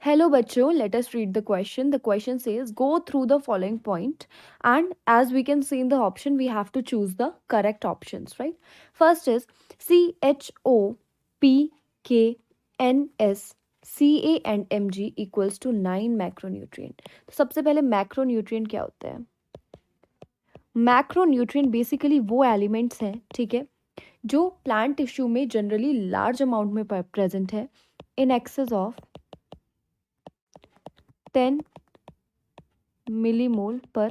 Hello bachcho, let us read the question. The question says go through the following point, and as we can see in the option we have to choose the correct options, right? First is CHOPKNS Ca and Mg equals to 9 macronutrient. तो सबसे पहले macronutrient क्या होते हैं? Macronutrient basically वो elements हैं, ठीक है, जो प्लांट टिश्यू में जनरली लार्ज अमाउंट में प्रेजेंट है, इन एक्सेस ऑफ 10 मिलीमोल पर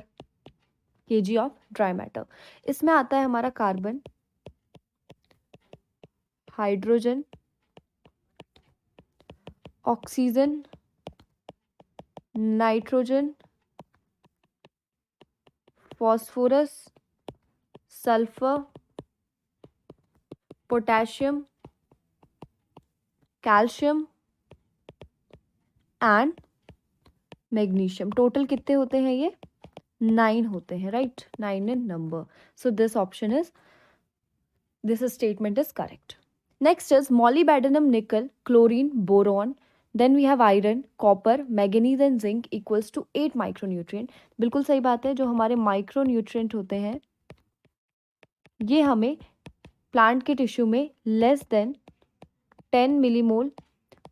केजी ऑफ ड्राई मैटर. इसमें आता है हमारा carbon, hydrogen, oxygen, nitrogen, phosphorus, sulphur, potassium, calcium and magnesium. Total कितने होते हैं ये? 9 होते हैं, right? 9 in number. So this option is, this statement is correct. Next is molybdenum, nickel, chlorine, boron. Then we have iron, copper, manganese and zinc equals to 8 micronutrient. बिल्कुल सही बात है. जो हमारे माइक्रोन्यूट्रिएंट होते हैं ये हमें प्लांट के टिश्यू में लेस देन 10 मिलीमोल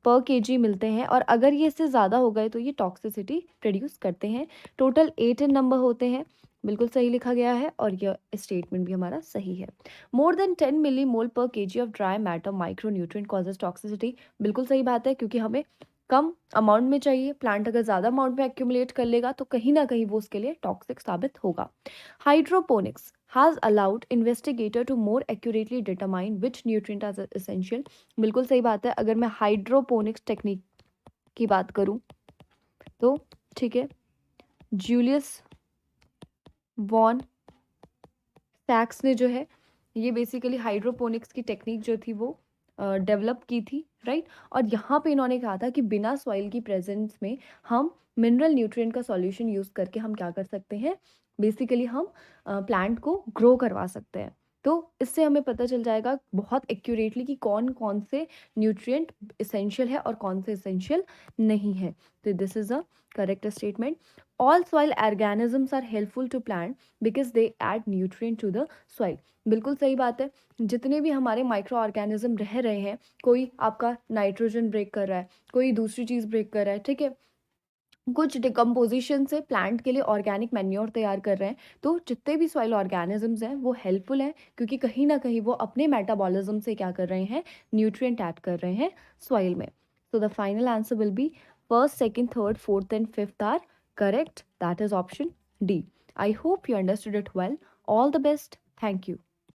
पर केजी मिलते हैं, और अगर ये इससे ज़्यादा हो गए तो ये टॉक्सिसिटी प्रोड्यूस करते हैं. टोटल 8 इन नंबर होते हैं. बिल्कुल सही लिखा गया है और यह स्टेटमेंट भी हमारा सही है. मोर देन 10 मिली मोल पर KG of dry matter micronutrient causes toxicity. बिल्कुल सही बात है, क्योंकि हमें कम अमाउंट में चाहिए. प्लांट अगर ज़्यादा अमाउंट में एक्यूमुलेट कर लेगा तो कहीं ना कहीं वो उसके लिए टॉक्सिक साबित होगा. Hydroponics has allowed investigator to more accurately determine which nutrient are essential. बिल्कुल सही बात है. अगर मैं हाइड्रोपोनिक्स टेक्निक की बात करूं तो ठीक है, जूलियस वॉन सैक्स ने जो है ये बेसिकली हाइड्रोपोनिक्स की टेक्निक जो थी वो डेवलप की थी, राइट? और यहाँ पे इन्होंने कहा था कि बिना सॉइल की प्रेजेंस में हम मिनरल न्यूट्रिएंट का सॉल्यूशन यूज़ करके हम क्या कर सकते हैं, बेसिकली हम प्लांट को ग्रो करवा सकते हैं. तो इससे हमें पता चल जाएगा बहुत एक्यूरेटली कि कौन कौन से न्यूट्रिएंट इसेंशियल है और कौन से इसेंशियल नहीं है. तो this is a correct statement. All soil organisms are helpful to plant because they add nutrient to the soil. बिल्कुल सही बात है. जितने भी हमारे माइक्रो ऑर्गेनिज्म रह रहे हैं, कोई आपका नाइट्रोजन ब्रेक कर रहा है, कोई दूसरी चीज़ ब्रेक कर रहा है, ठीक है, कुछ डिकम्पोजिशन से प्लांट के लिए ऑर्गेनिक मैन्योर तैयार कर रहे हैं. तो जितने भी सॉइल ऑर्गेनिजम्स हैं वो हेल्पफुल हैं, क्योंकि कहीं ना कहीं वो अपने मेटाबॉलिज्म से क्या कर रहे हैं, न्यूट्रिएंट ऐड कर रहे हैं सॉइल में. So the final answer will be first, second, third, fourth and fifth are correct. That is option D. I hope you understood it well. All the best. Thank you.